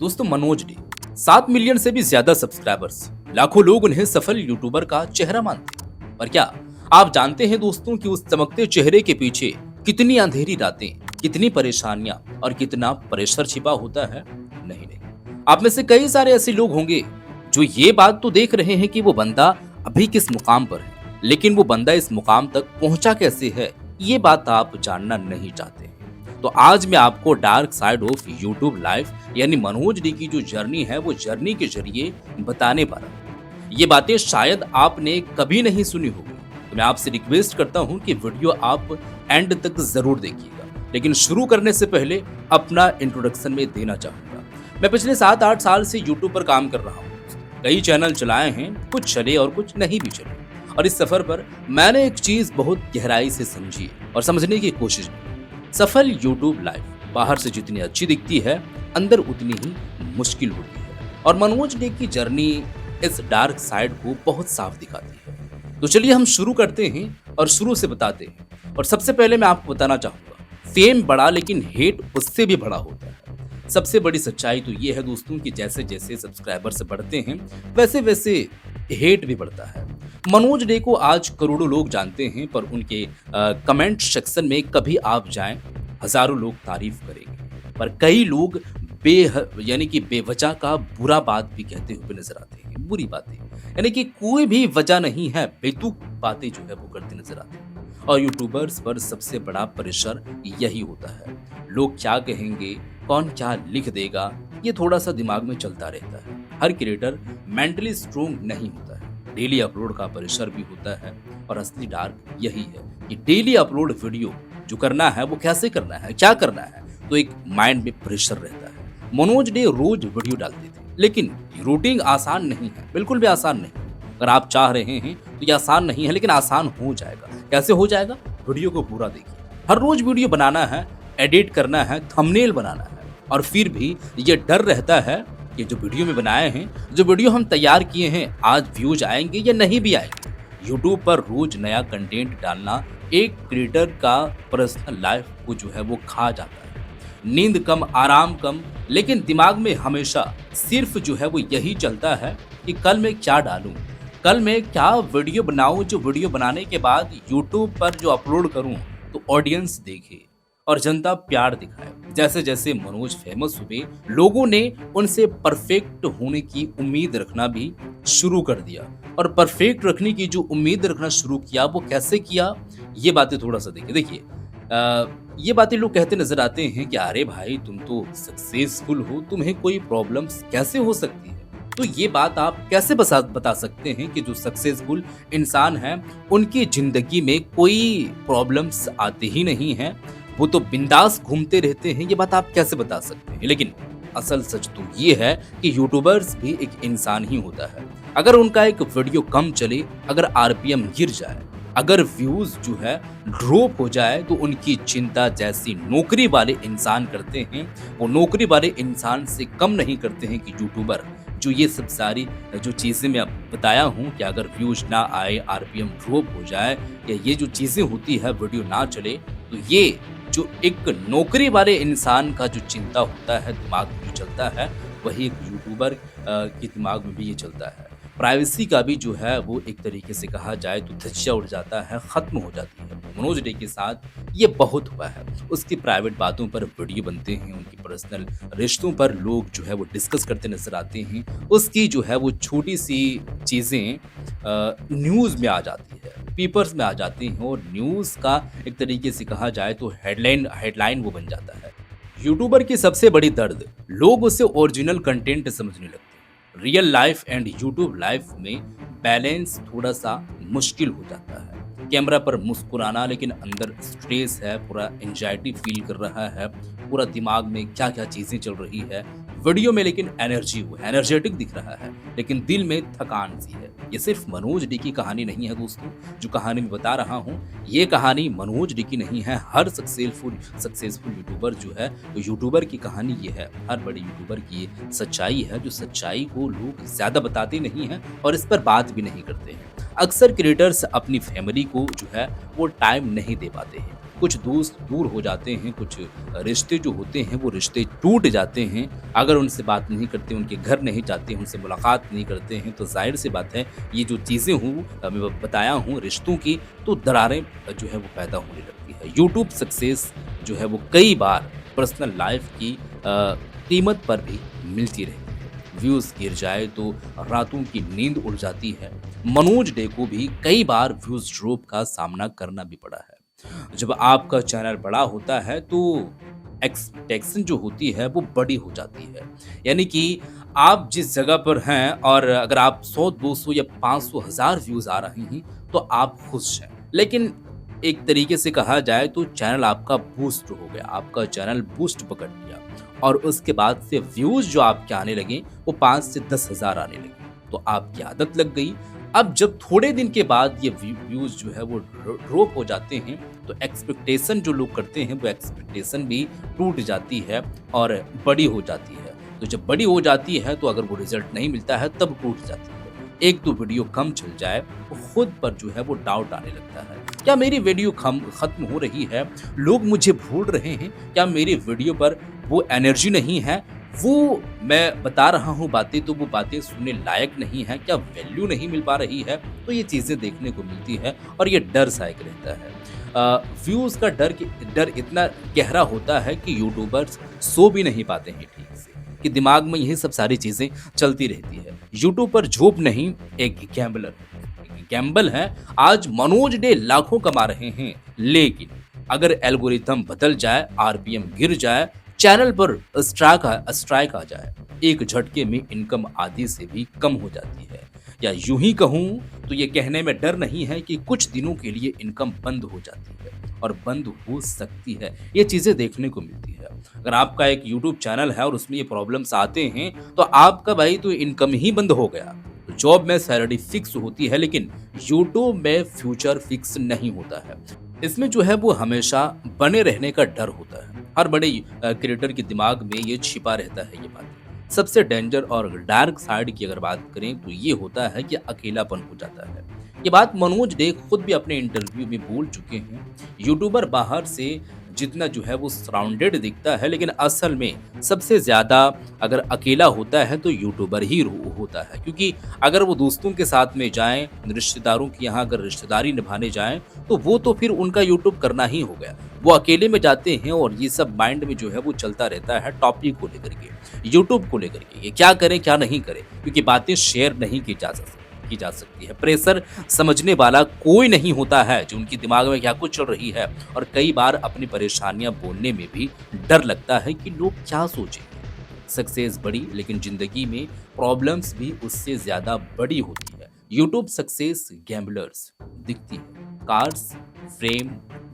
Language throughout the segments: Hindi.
दोस्तों मनोज डे 7 मिलियन से भी ज्यादा सब्सक्राइबर्स, लाखों लोग उन्हें सफल यूट्यूबर का चेहरा मानते हैं। पर क्या आप जानते हैं दोस्तों कि उस चमकते चेहरे के पीछे कितनी अंधेरी रातें, कितनी परेशानियां और कितना प्रेशर छिपा होता है? नहीं नहीं, आप में से कई सारे ऐसे लोग होंगे जो ये बात तो देख रहे हैं कि वो बंदा अभी किस मुकाम पर है, लेकिन वो बंदा इस मुकाम तक पहुंचा कैसे है, ये बात आप जानना नहीं चाहते हैं। तो आज मैं आपको dark side of YouTube life यानी मनोज डी की जो जर्नी है वो जर्नी के जरिए बताने वाला हूं। ये बातें शायद आपने कभी नहीं सुनी होगी, तो मैं आपसे रिक्वेस्ट करता हूं कि वीडियो आप एंड तक जरूर देखिएगा। लेकिन शुरू करने से पहले अपना इंट्रोडक्शन में देना चाहूंगा। मैं पिछले 7-8 साल से यूट्यूब पर काम कर रहा हूँ। कई चैनल चलाए हैं, कुछ चले और कुछ नहीं भी चले। और इस सफर पर मैंने एक चीज बहुत गहराई से समझी और समझने की कोशिश की। सफल यूट्यूब लाइफ बाहर से जितनी अच्छी दिखती है, अंदर उतनी ही मुश्किल होती है। और मनोज डे की जर्नी इस डार्क साइड को बहुत साफ दिखाती है। तो चलिए हम शुरू करते हैं और शुरू से बताते हैं। और सबसे पहले मैं आपको बताना चाहूंगा, फेम बड़ा लेकिन हेट उससे भी बड़ा होता है। सबसे बड़ी सच्चाई तो ये है दोस्तों कि जैसे जैसे सब्सक्राइबर्स बढ़ते हैं वैसे वैसे हेट भी बढ़ता है। मनोज डे को आज करोड़ों लोग जानते हैं, पर उनके कमेंट सेक्शन में कभी आप जाएं, हजारों लोग तारीफ करेंगे, पर कई लोग यानी कि बेवजह का बुरा बात भी कहते हुए नजर आते हैं। बुरी बातें यानी कि कोई भी वजह नहीं है, बेतुक बातें जो है वो करते नजर आते हैं। और यूट्यूबर्स पर सबसे बड़ा प्रेशर यही होता है। लोग क्या कहेंगे, कौन क्या लिख देगा, ये थोड़ा सा दिमाग में चलता रहता है। हर क्रिएटर मेंटली स्ट्रोंग नहीं होता है। डेली अपलोड का प्रेशर भी होता है। और असली डार्क यही है कि डेली अपलोड वीडियो जो करना है वो कैसे करना है, क्या करना है, तो एक माइंड में प्रेशर रहता है। मनोज डे रोज वीडियो डालते थे, लेकिन रूटीन आसान नहीं है, बिल्कुल भी आसान नहीं। अगर आप चाह रहे हैं तो ये आसान नहीं है, लेकिन आसान हो जाएगा। कैसे हो जाएगा? वीडियो को पूरा देखिए। हर रोज वीडियो बनाना है, एडिट करना है, थंबनेल बनाना है। और फिर भी ये डर रहता है कि जो वीडियो में बनाए हैं, जो वीडियो हम तैयार किए हैं, आज व्यूज आएंगे या नहीं भी आएंगे। यूट्यूब पर रोज नया कंटेंट डालना एक क्रिएटर का पर्सनल लाइफ को जो है वो खा जाता है। नींद कम, आराम कम, लेकिन दिमाग में हमेशा सिर्फ जो है वो यही चलता है कि कल मैं क्या डालूं, कल मैं क्या वीडियो बनाऊं, जो वीडियो बनाने के बाद यूट्यूब पर जो अपलोड करूं तो ऑडियंस देखे और जनता प्यार दिखाए। जैसे जैसे मनोज फेमस हुए, लोगों ने उनसे परफेक्ट होने की उम्मीद रखना भी शुरू कर दिया। और परफेक्ट रखने की जो उम्मीद रखना शुरू किया, वो कैसे किया, ये बातें थोड़ा सा देखिए। ये बातें लोग कहते नजर आते हैं कि अरे भाई तुम तो सक्सेसफुल हो, तुम्हें कोई प्रॉब्लम्स कैसे हो सकती है? तो ये बात आप कैसे बता सकते हैं कि जो सक्सेसफुल इंसान है उनकी जिंदगी में कोई प्रॉब्लम्स आते ही नहीं है, वो तो बिंदास घूमते रहते हैं? ये बात आप कैसे बता सकते हैं? लेकिन असल सच तो ये है कि यूट्यूबर्स भी एक इंसान ही होता है। अगर उनका एक वीडियो कम चले, अगर आरपीएम गिर जाए, अगर व्यूज जो है ड्रॉप हो जाए, तो उनकी चिंता जैसी नौकरी वाले इंसान करते हैं, वो नौकरी वाले इंसान से कम नहीं करते हैं कि यूट्यूबर जो ये सब सारी जो चीज़ें मैं बताया हूँ कि अगर व्यूज ना आए, आरपीएम ड्रॉप हो जाए, या ये जो चीज़ें होती है, वीडियो ना चले, तो ये जो एक नौकरी वाले इंसान का जो चिंता होता है, दिमाग में जो चलता है, वही एक यूट्यूबर के दिमाग में भी ये चलता है। प्राइवेसी का भी जो है वो एक तरीके से कहा जाए तो धज्जियां उड़ जाता है, खत्म हो जाती है। मनोज डे के साथ ये बहुत हुआ है। उसकी प्राइवेट बातों पर वीडियो बनते हैं, उनकी पर्सनल रिश्तों पर लोग जो है वो डिस्कस करते नजर आते हैं। उसकी जो है वो छोटी सी चीज़ें न्यूज़ में आ जाती है, पेपर्स में आ जाती हैं, और न्यूज़ का एक तरीके से कहा जाए तो हेडलाइन वो बन जाता है। यूट्यूबर की सबसे बड़ी दर्द, लोग उसे ओरिजिनल कंटेंट समझने लगते हैं। Real life and YouTube life में बैलेंस थोड़ा सा मुश्किल हो जाता है। कैमरा पर मुस्कुराना, लेकिन अंदर स्ट्रेस है, पूरा एंजाइटी फील कर रहा है, पूरा दिमाग में क्या क्या चीज़ें चल रही है। वीडियो में लेकिन एनर्जेटिक दिख रहा है, लेकिन दिल में थकान सी है। ये सिर्फ मनोज डी की कहानी नहीं है दोस्तों, जो कहानी मैं बता रहा हूँ, ये कहानी मनोज डी की नहीं है। हर सक्सेसफुल यूट्यूबर जो है, तो यूट्यूबर की कहानी ये है। हर बड़े यूट्यूबर की ये सच्चाई है, जो सच्चाई को लोग ज़्यादा बताते नहीं हैं और इस पर बात भी नहीं करते हैं। अक्सर क्रिएटर्स अपनी फैमिली को जो है वो टाइम नहीं दे पाते हैं, कुछ दोस्त दूर हो जाते हैं, कुछ रिश्ते जो होते हैं वो रिश्ते टूट जाते हैं। अगर उनसे बात नहीं करते, उनके घर नहीं जाते, उनसे मुलाकात नहीं करते हैं, तो ज़ाहिर-सी बात है ये जो चीज़ें मैं बताया हूँ रिश्तों की, तो दरारें जो है वो पैदा होने लगती है। यूट्यूब सक्सेस जो है वो कई बार पर्सनल लाइफ़ की कीमत पर भी मिलती रहती है। व्यूज़ गिर जाए तो रातों की नींद उड़ जाती है। मनोज डे को भी कई बार व्यूज़ ड्रॉप का सामना करना भी पड़ा है। जब आपका चैनल बड़ा होता है तो एक्सपेक्टेशन जो होती है वो बड़ी हो जाती है। यानी कि आप जिस जगह पर हैं और अगर आप 100, 200 या 500, 1000 व्यूज़ आ रहे हैं तो आप खुश हैं। लेकिन एक तरीके से कहा जाए तो चैनल आपका बूस्ट हो गया, आपका चैनल बूस्ट पकड़ लिया और उसके बाद से व्यूज़ जो आपके आने लगे वो 5 से 10,000 आने लगे। तो आपकी आदत लग गई। अब जब थोड़े दिन के बाद ये व्यूज़ जो है वो ड्रॉप हो जाते हैं तो एक्सपेक्टेशन जो लोग करते हैं वो एक्सपेक्टेशन भी टूट जाती है और बड़ी हो जाती है। तो जब बड़ी हो जाती है तो अगर वो रिजल्ट नहीं मिलता है तब टूट जाती है। एक दो वीडियो कम चल जाए तो खुद पर जो है वो डाउट आने लगता है। क्या मेरी वीडियो खत्म हो रही है? लोग मुझे भूल रहे हैं? क्या मेरी वीडियो पर वो एनर्जी नहीं है? वो मैं बता रहा हूँ बातें तो वो बातें सुनने लायक नहीं है? क्या वैल्यू नहीं मिल पा रही है? तो ये चीज़ें देखने को मिलती है और ये डर सा एक रहता है। व्यूज़ का डर इतना गहरा होता है कि यूट्यूबर्स सो भी नहीं पाते हैं ठीक से, कि दिमाग में यही सब सारी चीज़ें चलती रहती है। यूट्यूब पर जॉब नहीं, एक गैम्बलर है, गैम्बल है। आज मनोज डे लाखों कमा रहे हैं, लेकिन अगर एल्गोरिथम बदल जाए, आरपीएम गिर जाए, चैनल पर स्ट्राइक आ जाए, एक झटके में इनकम आधी से भी कम हो जाती है। या यूं ही कहूं तो ये कहने में डर नहीं है कि कुछ दिनों के लिए इनकम बंद हो जाती है और बंद हो सकती है। ये चीज़ें देखने को मिलती है। अगर आपका एक यूट्यूब चैनल है और उसमें ये प्रॉब्लम्स आते हैं तो आपका भाई तो इनकम ही बंद हो गया। तो जॉब में सैलरी फिक्स होती है लेकिन यूट्यूब में फ्यूचर फिक्स नहीं होता है। इसमें जो है वो हमेशा बने रहने का डर होता है। हर बड़े क्रिएटर के दिमाग में ये छिपा रहता है ये बात। सबसे डेंजर और डार्क साइड की अगर बात करें तो ये होता है कि अकेलापन हो जाता है। ये बात मनोज डे खुद भी अपने इंटरव्यू में बोल चुके हैं। यूट्यूबर बाहर से जितना जो है वो सराउंडेड दिखता है लेकिन असल में सबसे ज़्यादा अगर अकेला होता है तो यूट्यूबर ही होता है। क्योंकि अगर वो दोस्तों के साथ में जाएं, रिश्तेदारों के यहाँ अगर रिश्तेदारी निभाने जाएं तो वो तो फिर उनका यूट्यूब करना ही हो गया। वो अकेले में जाते हैं और ये सब माइंड में जो है वो चलता रहता है टॉपिक को लेकर के, यूट्यूब को लेकर के, ये क्या करें क्या नहीं करें, क्योंकि बातें शेयर नहीं की जा सकती है। प्रेशर समझने वाला कोई नहीं होता है जो उनके दिमाग में क्या कुछ चल रही है और कई बार अपनी परेशानियां बोलने में भी डर लगता है कि लोग क्या सोचेंगे। सक्सेस बड़ी लेकिन जिंदगी में प्रॉब्लम्स भी उससे ज्यादा बड़ी होती है। यूट्यूब सक्सेस गैम्बलर्स दिखती है, कार्स, फ्रेम,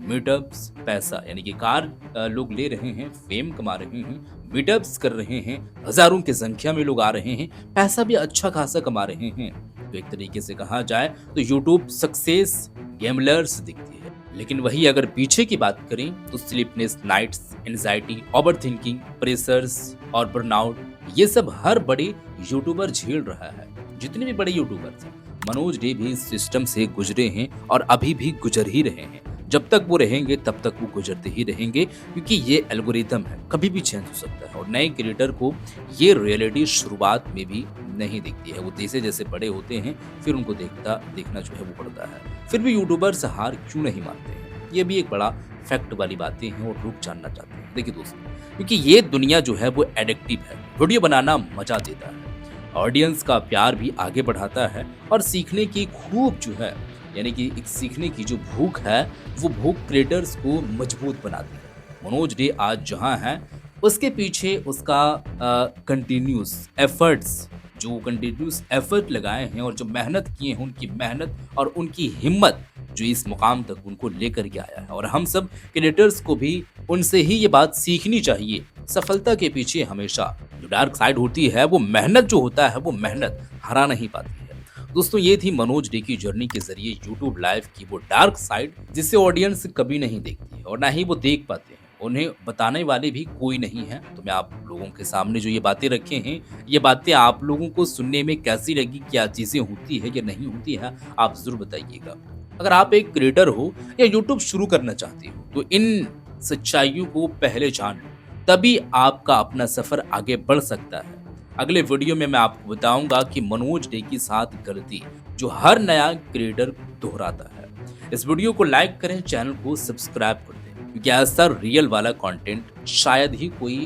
मीटअप्स, पैसा, यानी कि कार लोग ले रहे हैं, फेम कमा रहे हैं, मीटअप्स कर रहे हैं, हजारों की संख्या में लोग आ रहे हैं, पैसा भी अच्छा खासा कमा रहे हैं। तो एक तरीके से कहा जाए तो यूट्यूब सक्सेस गैम्बलर्स दिखती है। लेकिन वही अगर पीछे की बात करें तो sleepless nights, anxiety, overthinking, pressures और बर्नआउट, ये सब हर बड़े यूट्यूबर झेल रहा है। जितने भी बड़े यूट्यूबर्स हैं, मनोज डे भी इस सिस्टम से गुजरे हैं और अभी भी गुजर ही रहे हैं। जब तक वो रहेंगे तब तक वो गुजरते ही रहेंगे, क्योंकि ये एल्गोरिथम है, कभी भी चेंज हो सकता है। और नए क्रिएटर को ये रियलिटी शुरुआत में भी नहीं दिखती है। वो जैसे जैसे बड़े होते हैं फिर उनको देखना जो है वो पड़ता है। फिर भी यूट्यूबर्स हार क्यों नहीं मानते हैं, ये भी एक बड़ा फैक्ट वाली बातें हैं और लोग जानना चाहते हैं। देखिए दोस्तों, क्योंकि ये दुनिया जो है वो एडिक्टिव है। वीडियो बनाना मजा देता है, ऑडियंस का प्यार भी आगे बढ़ाता है और सीखने की खूब जो है, यानी कि एक सीखने की जो भूख है वो भूख क्रिएटर्स को मजबूत बनाती है। मनोज डे आज जहां है उसके पीछे उसका कंटिन्यूस एफर्ट लगाए हैं और जो मेहनत किए हैं, उनकी मेहनत और उनकी हिम्मत जो इस मुकाम तक उनको लेकर के आया है। और हम सब क्रिएटर्स को भी उनसे ही ये बात सीखनी चाहिए। सफलता के पीछे हमेशा जो डार्क साइड होती है, वो मेहनत जो होता है, वो मेहनत हरा नहीं पाती है। दोस्तों, ये थी मनोज डे की जर्नी के जरिए यूट्यूब लाइव की वो डार्क साइड जिसे ऑडियंस कभी नहीं देखती है और ना ही वो देख पाते हैं। उन्हें बताने वाले भी कोई नहीं है। तो मैं आप लोगों के सामने जो ये बातें रखे हैं, ये बातें आप लोगों को सुनने में कैसी लगी, क्या चीज़ें होती है या नहीं होती है, आप ज़रूर बताइएगा। अगर आप एक क्रिएटर हो या यूट्यूब शुरू करना चाहते हो तो इन सच्चाइयों को पहले जान लो, तभी आपका अपना सफर आगे बढ़ सकता है। अगले वीडियो में मैं आपको बताऊंगा कि मनोज डे की 7 गलती जो हर नया क्रिएटर दोहराता है। इस वीडियो को लाइक करें, चैनल को सब्सक्राइब कर दें, क्योंकि ऐसा रियल वाला कंटेंट शायद ही कोई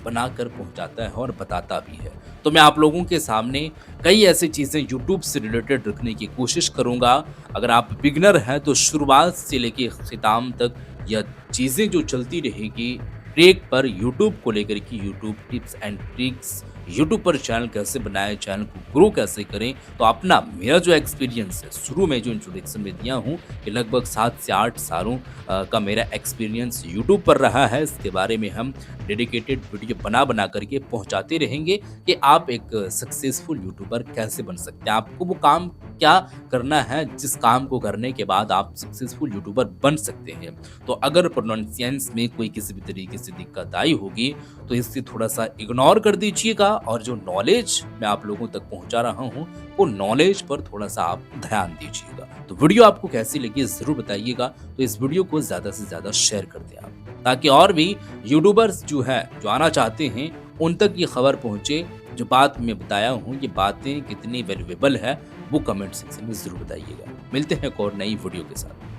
बनाकर पहुंचाता है और बताता भी है। तो मैं आप लोगों के सामने कई ऐसी चीज़ें यूट्यूब से रिलेटेड रखने की कोशिश करूंगा। अगर आप बिगिनर हैं तो शुरुआत से लेके इख्तिताम तक यह चीज़ें जो चलती रहेगी ट्रैक पर यूट्यूब को लेकर कि YouTube tips and tricks, YouTube पर चैनल कैसे बनाएं, चैनल को ग्रो कैसे करें। तो अपना मेरा जो एक्सपीरियंस है, शुरू में जो इंट्रोडक्शन में दिया हूँ कि लगभग 7 से 8 सालों का मेरा एक्सपीरियंस यूट्यूब पर रहा है, इसके बारे में हम डेडिकेटेड वीडियो बना करके पहुंचाते रहेंगे कि आप एक सक्सेसफुल यूट्यूबर कैसे बन सकते हैं। आपको वो काम क्या करना है जिस काम को करने के बाद आप सक्सेसफुल यूट्यूबर बन सकते हैं। तो अगर प्रोनाउंसिएंस में कोई किसी भी तरीके से दिक्कत आई होगी तो इससे थोड़ा सा इग्नोर कर दीजिएगा, और जो नॉलेज मैं आप लोगों तक पहुंचा रहा हूं वो नॉलेज पर थोड़ा सा आप ध्यान दीजिएगा। तो वीडियो आपको कैसी लगी जरूर बताइएगा। तो इस वीडियो को ज्यादा से ज्यादा शेयर कर दें आप, ताकि और भी यूट्यूबर्स जो है जो आना चाहते हैं उन तक ये खबर पहुंचे। जो बात मैं बताया हूँ ये बातें कितनी वैल्यूएबल है वो कमेंट सेक्शन में जरूर बताइएगा। मिलते हैं एक और नई वीडियो के साथ।